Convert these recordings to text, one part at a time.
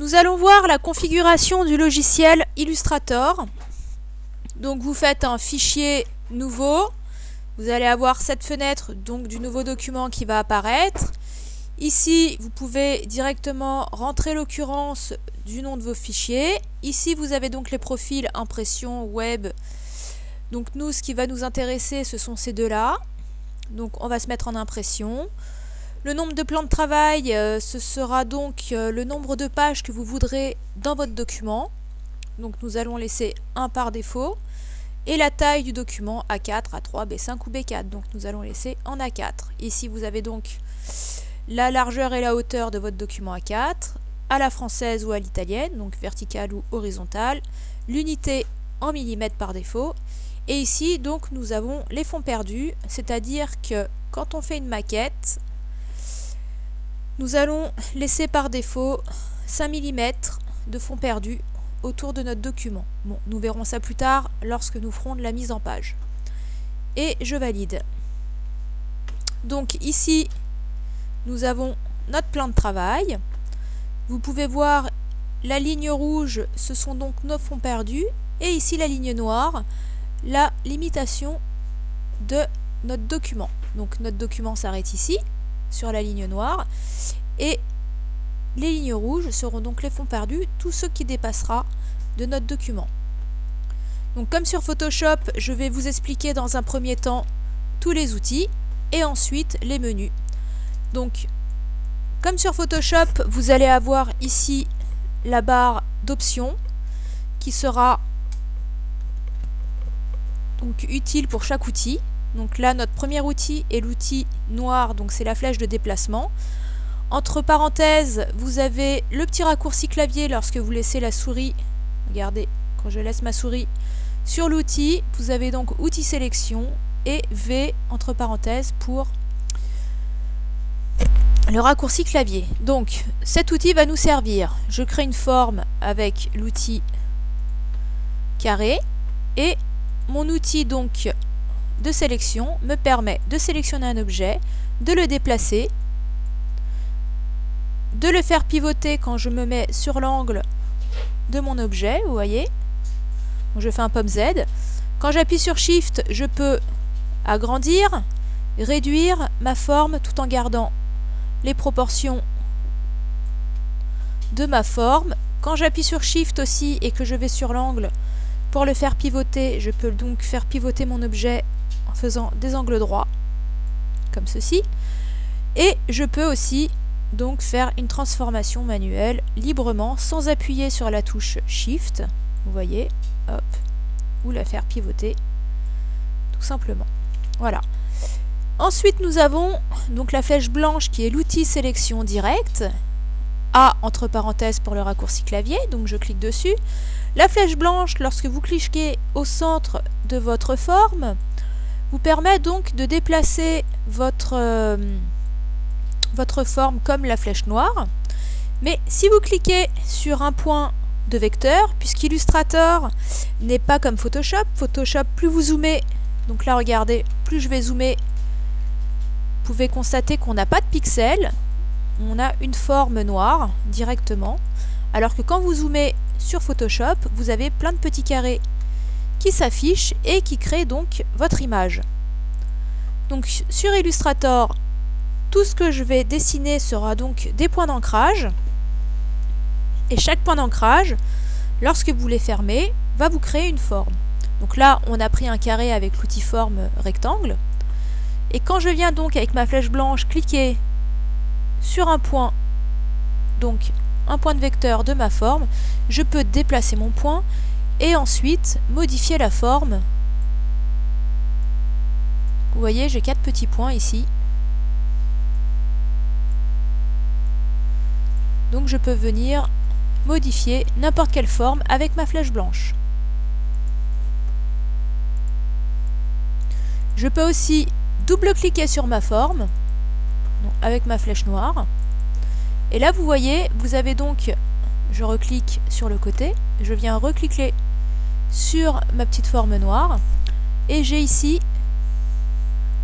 Nous allons voir la configuration du logiciel Illustrator. Donc vous faites un fichier nouveau. Vous allez avoir cette fenêtre donc du nouveau document qui va apparaître. Ici, vous pouvez directement rentrer l'occurrence du nom de vos fichiers. Ici, vous avez donc les profils impression, web. Donc nous, ce qui va nous intéresser, ce sont ces deux-là. Donc on va se mettre en impression. Le nombre de plans de travail, ce sera donc le nombre de pages que vous voudrez dans votre document. Donc nous allons laisser 1 par défaut. Et la taille du document A4, A3, B5 ou B4. Donc nous allons laisser en A4. Ici vous avez donc la largeur et la hauteur de votre document A4, à la française ou à l'italienne, donc verticale ou horizontale, l'unité en millimètres par défaut. Et ici donc nous avons les fonds perdus, c'est-à-dire que quand on fait une maquette, nous allons laisser par défaut 5 mm de fonds perdus autour de notre document. Bon, nous verrons ça plus tard lorsque nous ferons de la mise en page. Et je valide. Donc ici, nous avons notre plan de travail. Vous pouvez voir la ligne rouge, ce sont donc nos fonds perdus. Et ici la ligne noire, la limitation de notre document. Donc notre document s'arrête ici, sur la ligne noire. Et les lignes rouges seront donc les fonds perdus, tout ce qui dépassera de notre document. Donc comme sur Photoshop, je vais vous expliquer dans un premier temps tous les outils et ensuite les menus. Donc comme sur Photoshop, vous allez avoir ici la barre d'options qui sera donc utile pour chaque outil. Donc là, notre premier outil est l'outil noir, donc c'est la flèche de déplacement. Entre parenthèses, vous avez le petit raccourci clavier lorsque vous laissez la souris. Regardez, quand je laisse ma souris sur l'outil, vous avez donc outil sélection et V entre parenthèses pour le raccourci clavier. Donc cet outil va nous servir. Je crée une forme avec l'outil carré et mon outil donc de sélection me permet de sélectionner un objet, de le déplacer, de le faire pivoter quand je me mets sur l'angle de mon objet, vous voyez. Donc je fais un pomme Z. Quand j'appuie sur Shift, je peux agrandir, réduire ma forme tout en gardant les proportions de ma forme. Quand j'appuie sur Shift aussi et que je vais sur l'angle pour le faire pivoter, je peux donc faire pivoter mon objet en faisant des angles droits, comme ceci. Et je peux aussi donc faire une transformation manuelle librement sans appuyer sur la touche Shift, vous voyez, hop, ou la faire pivoter tout simplement. Voilà. Ensuite nous avons donc la flèche blanche qui est l'outil sélection directe, A entre parenthèses pour le raccourci clavier, donc je clique dessus. La flèche blanche, lorsque vous cliquez au centre de votre forme, vous permet donc de déplacer votre forme comme la flèche noire. Mais si vous cliquez sur un point de vecteur, puisqu'Illustrator n'est pas comme Photoshop, plus vous zoomez, donc là regardez, plus je vais zoomer, vous pouvez constater qu'on n'a pas de pixels, on a une forme noire directement, alors que quand vous zoomez sur Photoshop, vous avez plein de petits carrés qui s'affichent et qui créent donc votre image. Donc sur Illustrator, tout ce que je vais dessiner sera donc des points d'ancrage. Et chaque point d'ancrage, lorsque vous les fermez, va vous créer une forme. Donc là, on a pris un carré avec l'outil forme rectangle. Et quand je viens donc avec ma flèche blanche cliquer sur un point, donc un point de vecteur de ma forme, je peux déplacer mon point et ensuite modifier la forme. Vous voyez, j'ai 4 petits points ici. Donc je peux venir modifier n'importe quelle forme avec ma flèche blanche. Je peux aussi double-cliquer sur ma forme avec ma flèche noire. Et là vous voyez, vous avez donc, je reclique sur le côté, je viens recliquer sur ma petite forme noire et j'ai ici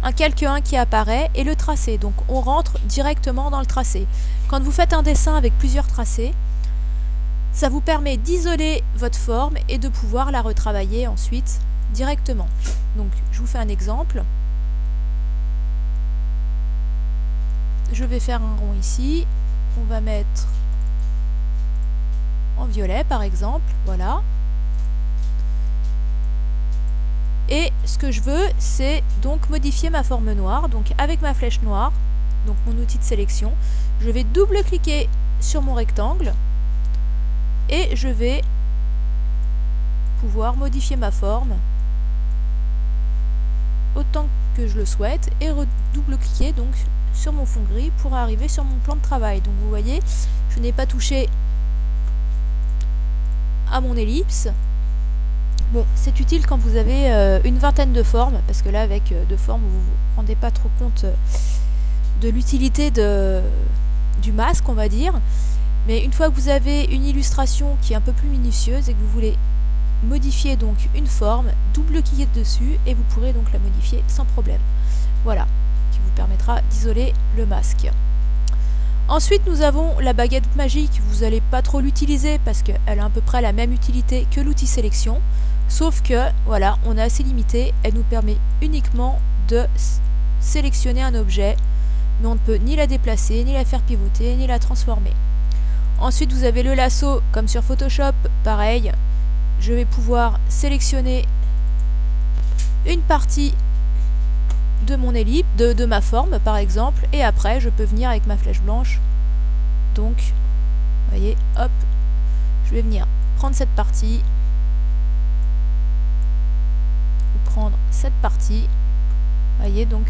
un calque 1 qui apparaît et le tracé. Donc on rentre directement dans le tracé. Quand vous faites un dessin avec plusieurs tracés, Ça vous permet d'isoler votre forme et de pouvoir la retravailler ensuite directement. Donc je vous fais un exemple. Je vais faire un rond ici. On va mettre en violet par exemple. Voilà. Et ce que je veux, c'est donc modifier ma forme noire. Donc avec ma flèche noire, donc mon outil de sélection, je vais double-cliquer sur mon rectangle et je vais pouvoir modifier ma forme autant que je le souhaite et redouble-cliquer donc sur mon fond gris pour arriver sur mon plan de travail. Donc vous voyez, je n'ai pas touché à mon ellipse. Bon, c'est utile quand vous avez une vingtaine de formes, parce que là avec deux formes vous ne vous rendez pas trop compte de l'utilité du masque, on va dire. Mais une fois que vous avez une illustration qui est un peu plus minutieuse et que vous voulez modifier donc une forme, double-cliquez dessus et vous pourrez donc la modifier sans problème. Voilà, qui vous permettra d'isoler le masque. Ensuite, nous avons la baguette magique. Vous n'allez pas trop l'utiliser parce qu'elle a à peu près la même utilité que l'outil sélection. Sauf que, voilà, on est assez limité. Elle nous permet uniquement de sélectionner un objet. Mais on ne peut ni la déplacer, ni la faire pivoter, ni la transformer. Ensuite, vous avez le lasso, comme sur Photoshop. Pareil, je vais pouvoir sélectionner une partie de mon ellipse, de ma forme par exemple, et après je peux venir avec ma flèche blanche, donc vous voyez, hop, je vais venir prendre cette partie ou prendre cette partie, vous voyez, donc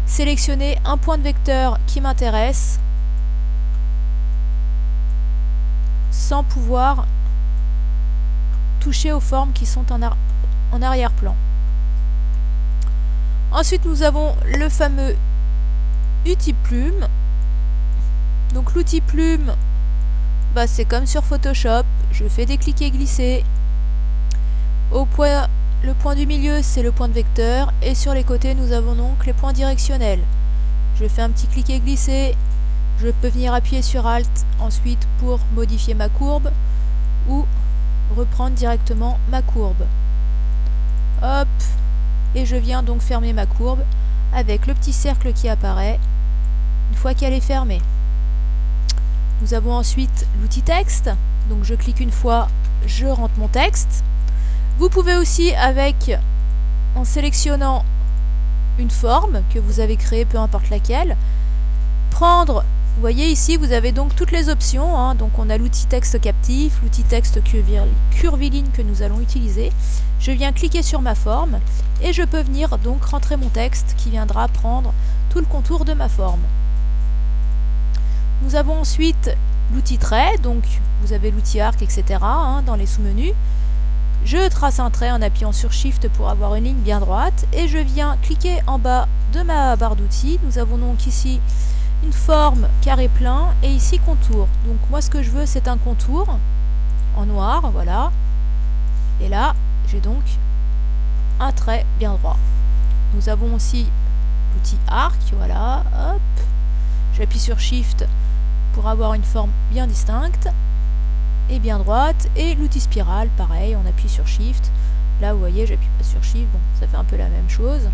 sélectionner un point de vecteur qui m'intéresse sans pouvoir toucher aux formes qui sont en arrière-plan. Ensuite, nous avons le fameux outil plume. Donc l'outil plume, c'est comme sur Photoshop. Je fais des cliquer et glisser. Le point du milieu, c'est le point de vecteur. Et sur les côtés, nous avons donc les points directionnels. Je fais un petit cliquer et glisser. Je peux venir appuyer sur Alt ensuite pour modifier ma courbe ou reprendre directement ma courbe. Hop! Et je viens donc fermer ma courbe avec le petit cercle qui apparaît une fois qu'elle est fermée. Nous avons ensuite l'outil texte. Donc je clique une fois, je rentre mon texte. Vous pouvez aussi, en sélectionnant une forme que vous avez créée, peu importe laquelle, prendre, vous voyez ici, vous avez donc toutes les options, hein. Donc on a l'outil texte captif, l'outil texte curviligne que nous allons utiliser. Je viens cliquer sur ma forme et je peux venir donc rentrer mon texte qui viendra prendre tout le contour de ma forme. Nous avons ensuite l'outil trait, donc vous avez l'outil arc, etc. hein, dans les sous-menus. Je trace un trait en appuyant sur Shift pour avoir une ligne bien droite et je viens cliquer en bas de ma barre d'outils. Nous avons donc ici une forme carré plein et ici contour. Donc moi ce que je veux c'est un contour en noir, voilà. Et là j'ai donc un trait bien droit. Nous avons aussi l'outil arc, voilà, hop. J'appuie sur Shift pour avoir une forme bien distincte et bien droite. Et l'outil spirale, pareil, on appuie sur Shift. Là, vous voyez, j'appuie pas sur Shift, bon, ça fait un peu la même chose.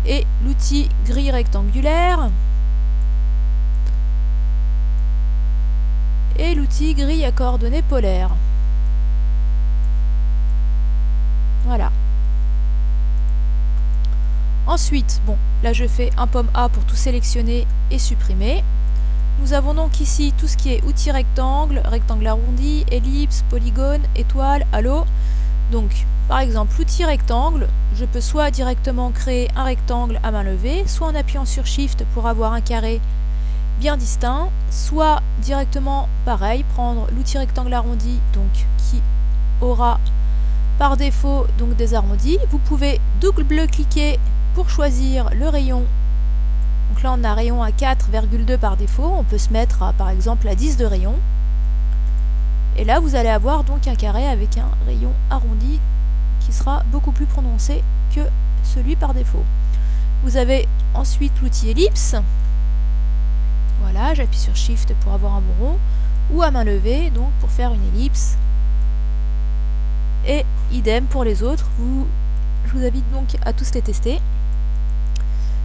Et l'outil grille rectangulaire. Et l'outil grille à coordonnées polaires. Voilà. Ensuite, bon, là je fais un pomme A pour tout sélectionner et supprimer. Nous avons donc ici tout ce qui est outils rectangle, rectangle arrondi, ellipse, polygone, étoile, halo. Donc, par exemple, l'outil rectangle, je peux soit directement créer un rectangle à main levée, soit en appuyant sur Shift pour avoir un carré bien distinct, soit directement, pareil, prendre l'outil rectangle arrondi, donc qui aura par défaut donc des arrondis. Vous pouvez double-cliquer pour choisir le rayon. Donc là on a un rayon à 4,2 par défaut, on peut se mettre à, par exemple à 10 de rayon. Et là vous allez avoir donc un carré avec un rayon arrondi qui sera beaucoup plus prononcé que celui par défaut. Vous avez ensuite l'outil ellipse. Voilà, j'appuie sur Shift pour avoir un bon rond. ou à main levée, donc pour faire une ellipse. Et idem pour les autres, je vous invite donc à tous les tester.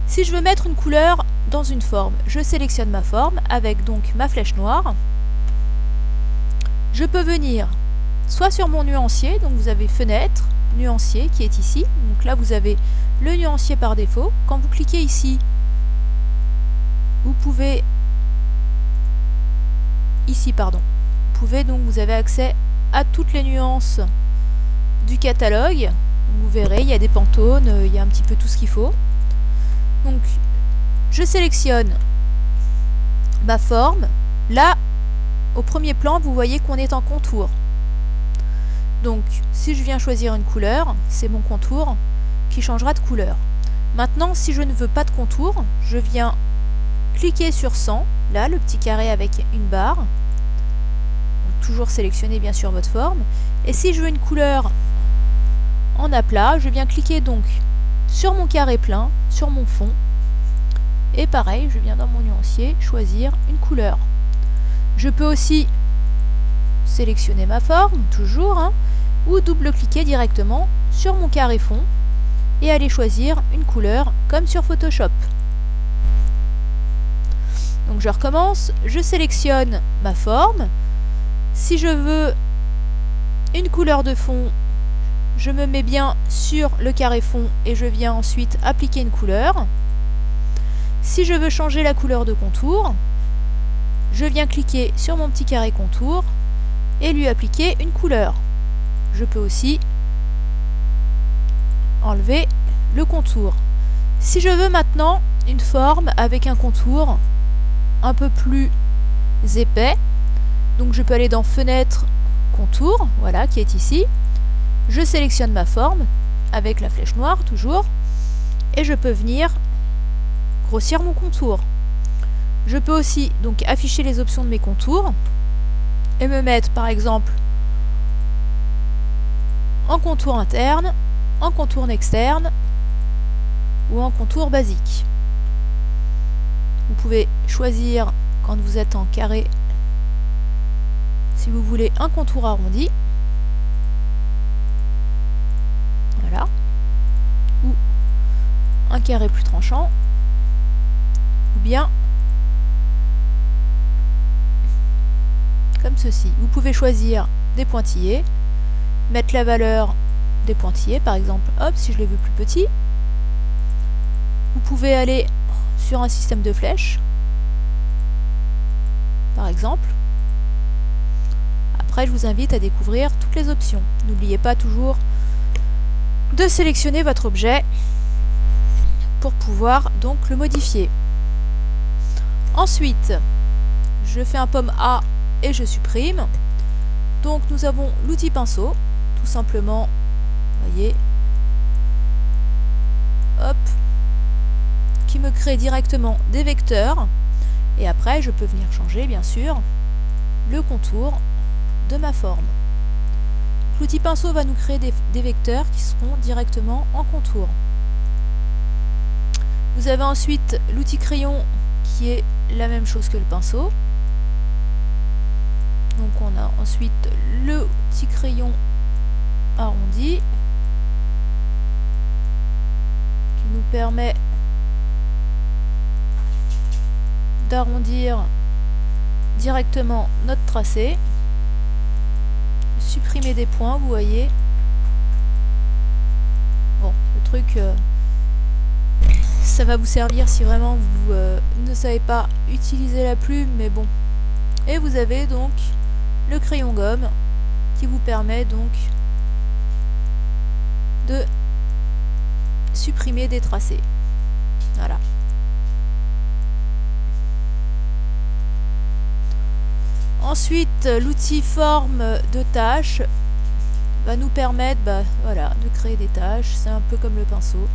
Si je veux mettre une couleur dans une forme, je sélectionne ma forme avec donc ma flèche noire. Je peux venir soit sur mon nuancier, donc vous avez fenêtre, nuancier qui est ici. Donc là vous avez le nuancier par défaut. Quand vous cliquez ici, vous pouvez donc vous avez accès à toutes les nuances du catalogue. Donc vous verrez, il y a des pantones, il y a un petit peu tout ce qu'il faut. Donc je sélectionne ma forme. Là, au premier plan, vous voyez qu'on est en contour. Donc si je viens choisir une couleur, c'est mon contour qui changera de couleur. Maintenant, si je ne veux pas de contour, je viens cliquer sur 100, là, le petit carré avec une barre. Donc, toujours sélectionner bien sûr votre forme. Et si je veux une couleur en aplat, je viens cliquer donc sur mon carré plein, sur mon fond. Et pareil, je viens dans mon nuancier choisir une couleur. Je peux aussi sélectionner ma forme, toujours, hein, ou double-cliquer directement sur mon carré fond et aller choisir une couleur comme sur Photoshop. Donc je recommence, je sélectionne ma forme. Si je veux une couleur de fond, je me mets bien sur le carré fond et je viens ensuite appliquer une couleur. Si je veux changer la couleur de contour, je viens cliquer sur mon petit carré contour et lui appliquer une couleur. Je peux aussi enlever le contour. Si je veux maintenant une forme avec un contour un peu plus épais, donc je peux aller dans Fenêtre, Contour, voilà, qui est ici. Je sélectionne ma forme avec la flèche noire toujours et je peux venir grossir mon contour. Je peux aussi donc afficher les options de mes contours et me mettre par exemple en contour interne, en contour externe ou en contour basique. Vous pouvez choisir quand vous êtes en carré si vous voulez un contour arrondi, voilà, ou un carré plus tranchant, ou bien comme ceci. Vous pouvez choisir des pointillés, mettre la valeur des pointillés, par exemple, hop, si je les veux plus petits. Vous pouvez aller sur un système de flèches, par exemple. Après, je vous invite à découvrir toutes les options. N'oubliez pas toujours de sélectionner votre objet pour pouvoir donc le modifier. Ensuite, je fais un pomme A et je supprime. Donc nous avons l'outil pinceau, tout simplement, vous voyez, hop, qui me crée directement des vecteurs. Et après, je peux venir changer, bien sûr, le contour de ma forme. L'outil pinceau va nous créer des vecteurs qui seront directement en contour. Vous avez ensuite l'outil crayon qui est la même chose que le pinceau. Donc on a ensuite le petit crayon arrondi qui nous permet d'arrondir directement notre tracé, supprimer des points, vous voyez. Bon, le truc, ça va vous servir si vraiment vous ne savez pas utiliser la plume, mais bon. Et vous avez donc le crayon gomme qui vous permet donc de supprimer des tracés. Voilà. Ensuite, l'outil forme de tâches va nous permettre voilà, de créer des tâches. C'est un peu comme le pinceau.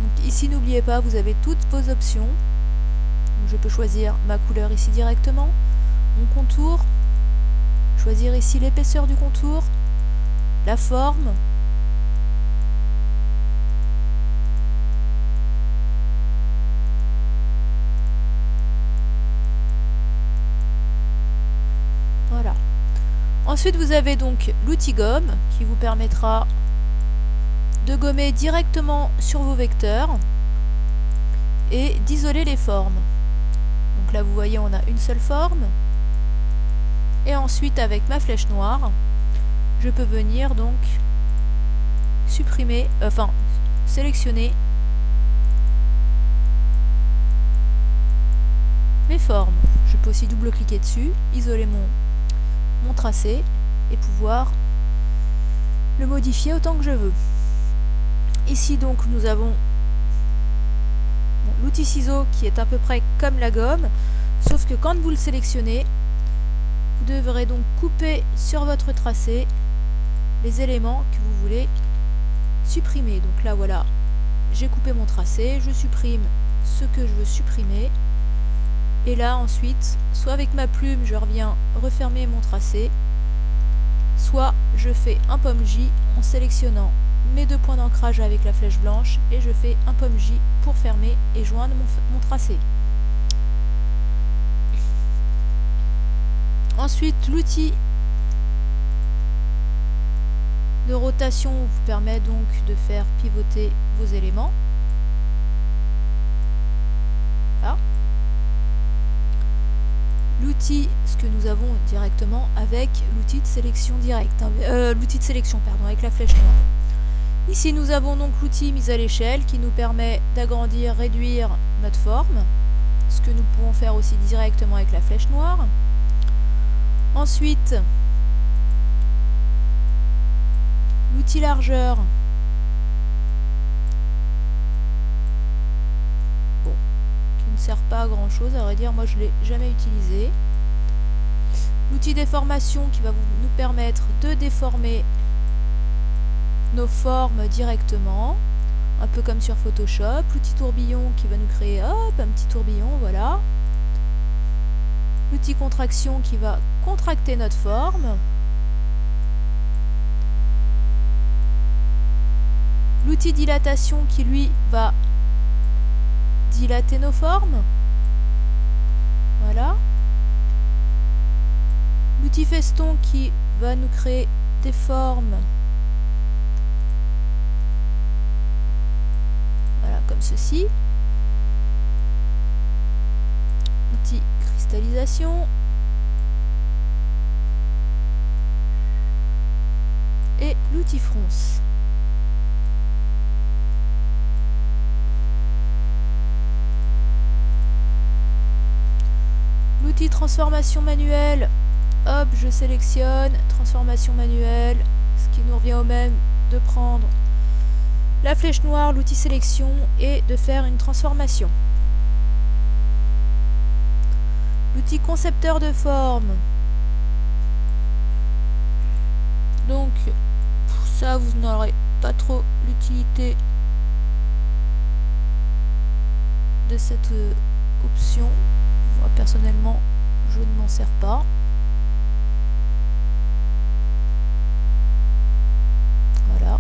Donc, ici, n'oubliez pas, vous avez toutes vos options. Donc, je peux choisir ma couleur ici directement, mon contour, choisir ici l'épaisseur du contour, la forme, Ensuite, vous avez donc l'outil gomme qui vous permettra de gommer directement sur vos vecteurs et d'isoler les formes. Donc là, vous voyez, on a une seule forme. Et ensuite, avec ma flèche noire, je peux venir donc supprimer, sélectionner mes formes. Je peux aussi double-cliquer dessus, isoler mon tracé et pouvoir le modifier autant que je veux. Ici donc nous avons l'outil ciseau qui est à peu près comme la gomme, sauf que quand vous le sélectionnez, vous devrez donc couper sur votre tracé les éléments que vous voulez supprimer. Donc là voilà, j'ai coupé mon tracé, je supprime ce que je veux supprimer. Et là ensuite, soit avec ma plume, je reviens refermer mon tracé, soit je fais un pomme J en sélectionnant mes 2 points d'ancrage avec la flèche blanche et je fais un pomme J pour fermer et joindre mon tracé. Ensuite, l'outil de rotation vous permet donc de faire pivoter vos éléments. Voilà. L'outil, ce que nous avons directement avec l'outil de sélection directe, l'outil de sélection pardon, avec la flèche noire. Ici nous avons donc l'outil mise à l'échelle qui nous permet d'agrandir, réduire notre forme, ce que nous pouvons faire aussi directement avec la flèche noire. Ensuite, l'outil largeur, ne sert pas à grand chose, à vrai dire, moi je l'ai jamais utilisé. L'outil déformation qui va nous permettre de déformer nos formes directement, un peu comme sur Photoshop. L'outil tourbillon qui va nous créer hop, un petit tourbillon, voilà. L'outil contraction qui va contracter notre forme. L'outil dilatation qui lui va dilater nos formes. Voilà. L'outil feston qui va nous créer des formes. Voilà, comme ceci. Outil cristallisation. Et l'outil fronce. L'outil transformation manuelle, hop, je sélectionne, transformation manuelle, ce qui nous revient au même de prendre la flèche noire, l'outil sélection et de faire une transformation. L'outil concepteur de forme, donc ça vous n'aurez pas trop l'utilité de cette option. Moi personnellement je ne m'en sers pas. Voilà.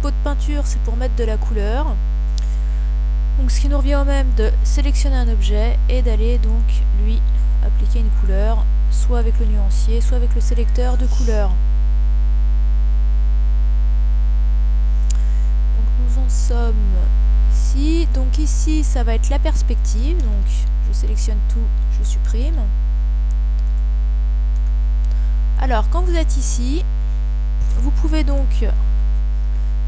Pot de peinture, c'est pour mettre de la couleur. Donc ce qui nous revient au même de sélectionner un objet et d'aller donc lui appliquer une couleur, soit avec le nuancier, soit avec le sélecteur de couleurs. Donc nous en sommes ici. Donc ici ça va être la perspective. Donc je sélectionne tout, je supprime. Alors quand vous êtes ici, vous pouvez donc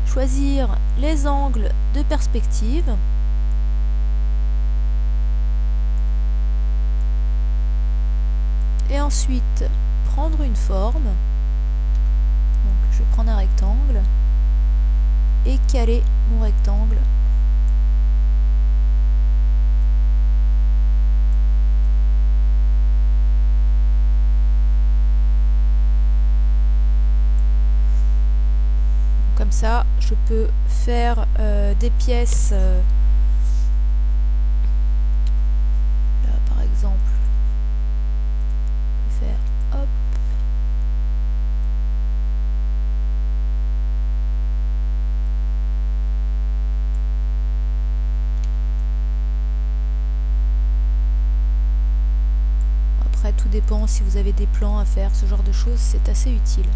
choisir les angles de perspective. Et ensuite prendre une forme. Donc je vais prendre un rectangle et caler mon rectangle. comme ça, je peux faire des pièces. Là, par exemple, je vais faire hop. Après, tout dépend si vous avez des plans à faire, ce genre de choses, c'est assez utile.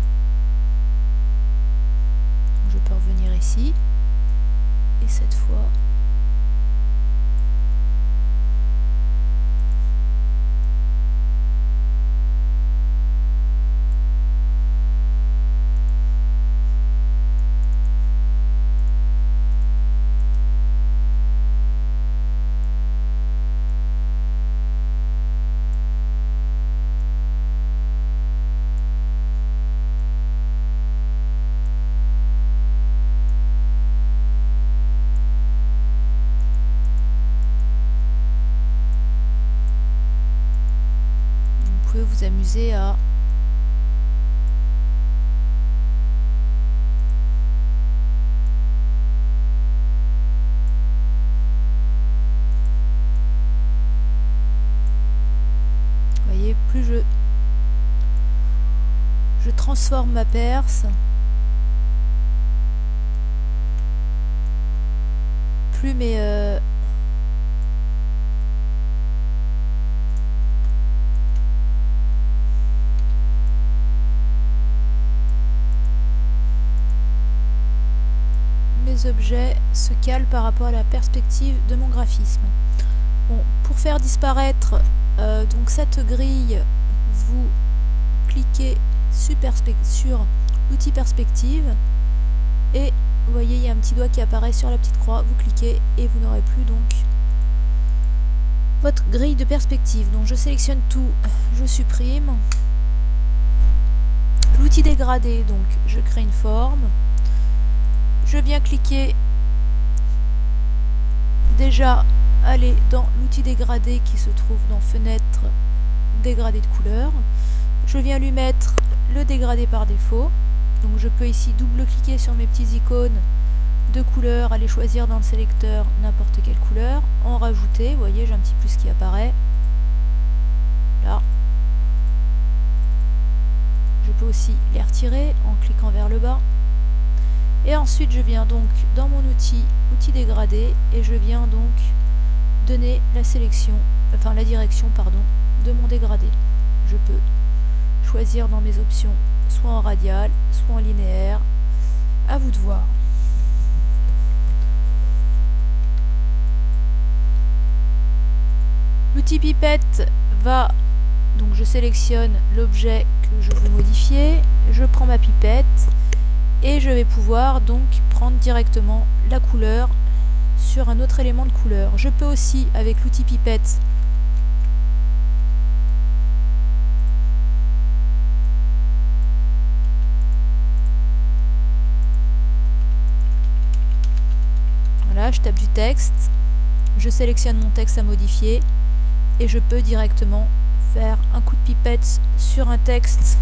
Je peux revenir ici et cette fois vous amuser à vous voyez, plus je transforme ma perce, plus mes objets se calent par rapport à la perspective de mon graphisme. Bon, pour faire disparaître donc cette grille, vous cliquez sur l'outil perspective et vous voyez il y a un petit doigt qui apparaît sur la petite croix, vous cliquez et vous n'aurez plus donc votre grille de perspective. Donc je sélectionne tout, je supprime. L'outil dégradé, donc je crée une forme. Je viens cliquer, déjà aller dans l'outil dégradé qui se trouve dans fenêtre dégradé de couleur. Je viens lui mettre le dégradé par défaut. Donc je peux ici double-cliquer sur mes petites icônes de couleurs, aller choisir dans le sélecteur n'importe quelle couleur, en rajouter. Vous voyez, j'ai un petit plus qui apparaît. Là. Je peux aussi les retirer en cliquant vers le bas. Et ensuite je viens donc dans mon outil dégradé et je viens donc donner la sélection, enfin la direction pardon, de mon dégradé. Je peux choisir dans mes options soit en radial, soit en linéaire, à vous de voir. L'outil pipette va, donc je sélectionne l'objet que je veux modifier, je prends ma pipette et je vais pouvoir donc prendre directement la couleur sur un autre élément de couleur. Je peux aussi, avec l'outil pipette, voilà, je tape du texte, je sélectionne mon texte à modifier et je peux directement faire un coup de pipette sur un texte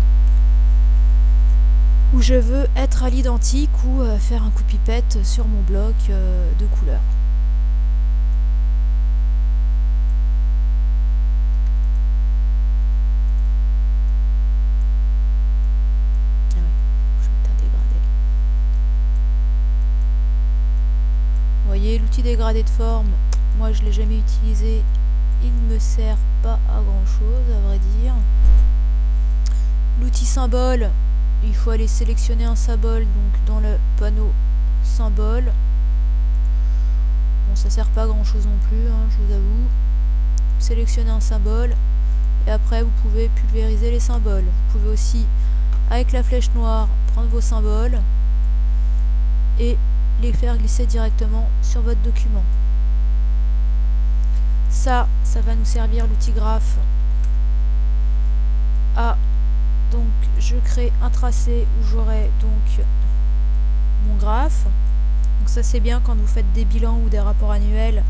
où je veux être à l'identique ou faire un coup de pipette sur mon bloc de couleurs. Ah oui, je vais mettre un dégradé. Vous voyez, l'outil dégradé de forme, moi je ne l'ai jamais utilisé, il ne me sert pas à grand chose à vrai dire. L'outil symbole, il faut aller sélectionner un symbole donc dans le panneau symbole. Bon, ça sert pas à grand chose non plus, hein, je vous avoue. Sélectionnez un symbole et après vous pouvez pulvériser les symboles. Vous pouvez aussi, avec la flèche noire, prendre vos symboles et les faire glisser directement sur votre document. Ça va nous servir l'outil graphe à donc je crée un tracé où j'aurai donc mon graphe. Donc ça c'est bien quand vous faites des bilans ou des rapports annuels.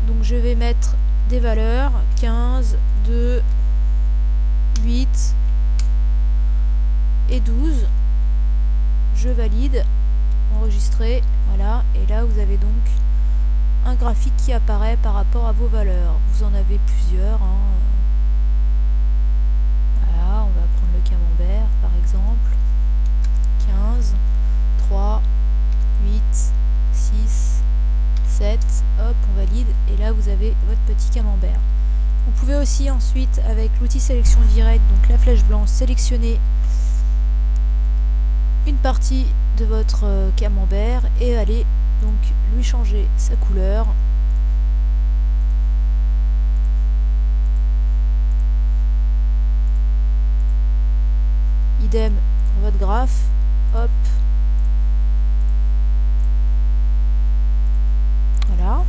Donc je vais mettre des valeurs 15, 2, 8 et 12. je valide, enregistrer, voilà, et là vous avez donc un graphique qui apparaît par rapport à vos valeurs. Vous en avez plusieurs, hein. Voilà, on va prendre le camembert par exemple, 15, 3, 8, 6, 7, hop, on valide, et là vous avez votre petit camembert. Vous pouvez aussi ensuite, avec l'outil sélection directe, donc la flèche blanche, sélectionner une partie de votre camembert et aller donc lui changer sa couleur. Idem pour votre graphe, hop. Voilà.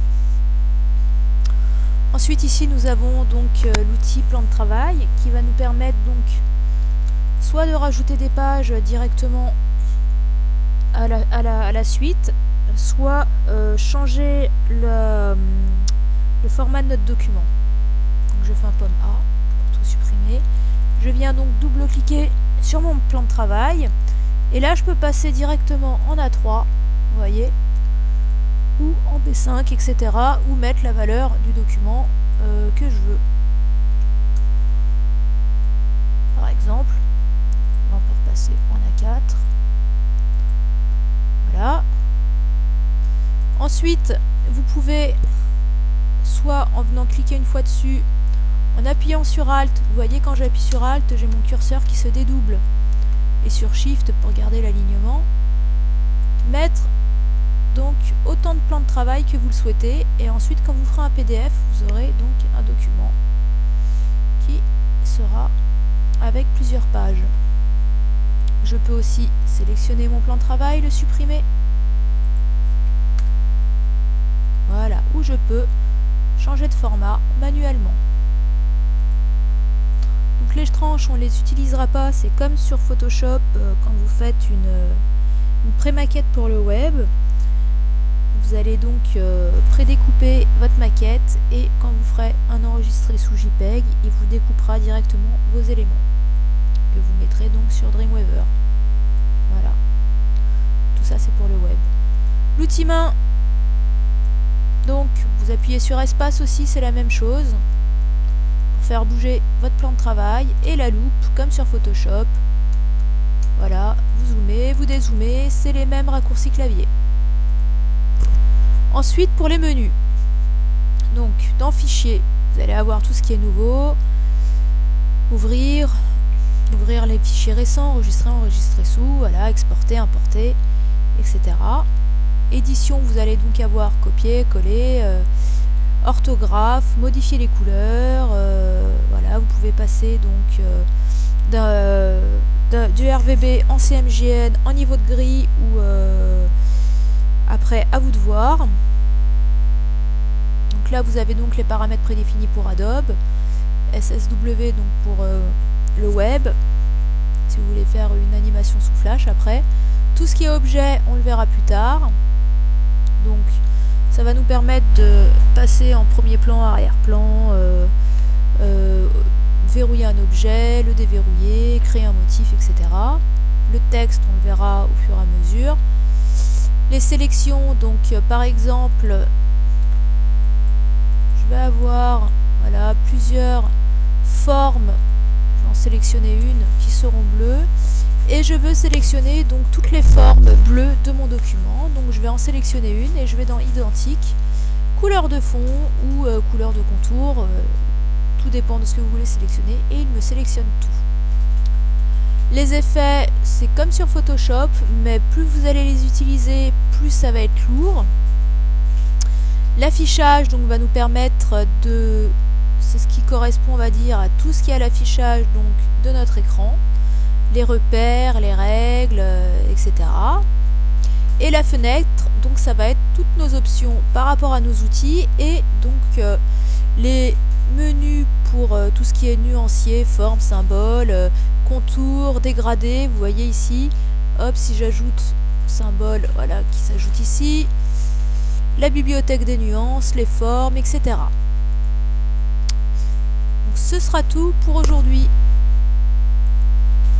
Ensuite ici nous avons donc l'outil plan de travail qui va nous permettre donc soit de rajouter des pages directement à la suite, soit changer le format de notre document. Donc je fais un pomme A pour tout supprimer. Je viens donc double-cliquer sur mon plan de travail et là je peux passer directement en A3, vous voyez, ou en B5, etc. ou mettre la valeur du document que je veux. Par exemple, on peut repasser en A4. Voilà. Ensuite, vous pouvez, soit en venant cliquer une fois dessus, en appuyant sur Alt, vous voyez quand j'appuie sur Alt, j'ai mon curseur qui se dédouble, et sur Shift pour garder l'alignement, mettre donc autant de plans de travail que vous le souhaitez, et ensuite quand vous ferez un PDF, vous aurez donc un document qui sera avec plusieurs pages. Je peux aussi sélectionner mon plan de travail, le supprimer. Voilà, ou je peux changer de format manuellement. Donc les tranches, on ne les utilisera pas, c'est comme sur Photoshop quand vous faites une pré-maquette pour le web. Vous allez donc prédécouper votre maquette et quand vous ferez un enregistré sous JPEG, il vous découpera directement vos éléments que vous mettrez donc sur Dreamweaver. Voilà. Tout ça c'est pour le web. L'outil main, donc vous appuyez sur espace aussi, c'est la même chose. Pour faire bouger votre plan de travail et la loupe comme sur Photoshop. Voilà, vous zoomez, vous dézoomez, c'est les mêmes raccourcis clavier. Ensuite pour les menus. Donc dans Fichier, vous allez avoir tout ce qui est nouveau. Ouvrir les fichiers récents, enregistrer sous, voilà, exporter, importer, etc. Édition, vous allez donc avoir copier, coller, orthographe, modifier les couleurs, voilà, vous pouvez passer donc du RVB en CMJN en niveau de gris ou après à vous de voir. Donc là vous avez donc les paramètres prédéfinis pour Adobe, SSW donc pour le web, si vous voulez faire une animation sous Flash après. Tout ce qui est objet, on le verra plus tard. Donc ça va nous permettre de passer en premier plan, arrière-plan, verrouiller un objet, le déverrouiller, créer un motif, etc. Le texte, on le verra au fur et à mesure. Les sélections, donc par exemple, je vais avoir voilà, plusieurs formes, je vais en sélectionner une qui seront bleues, et je veux sélectionner donc toutes les formes bleues de mon document, donc je vais en sélectionner une et je vais dans identique, couleur de fond ou couleur de contour, tout dépend de ce que vous voulez sélectionner, et il me sélectionne tout. Les effets, c'est comme sur Photoshop, mais plus vous allez les utiliser, plus ça va être lourd. L'affichage donc va nous permettre de, c'est ce qui correspond on va dire à tout ce qui est à l'affichage donc de notre écran, les repères, les règles, etc. Et la fenêtre, donc ça va être toutes nos options par rapport à nos outils, et donc les menus pour tout ce qui est nuancier, forme, symbole, contour, dégradé, vous voyez ici, hop, si j'ajoute symbole, voilà, qui s'ajoute ici, la bibliothèque des nuances, les formes, etc. Donc ce sera tout pour aujourd'hui.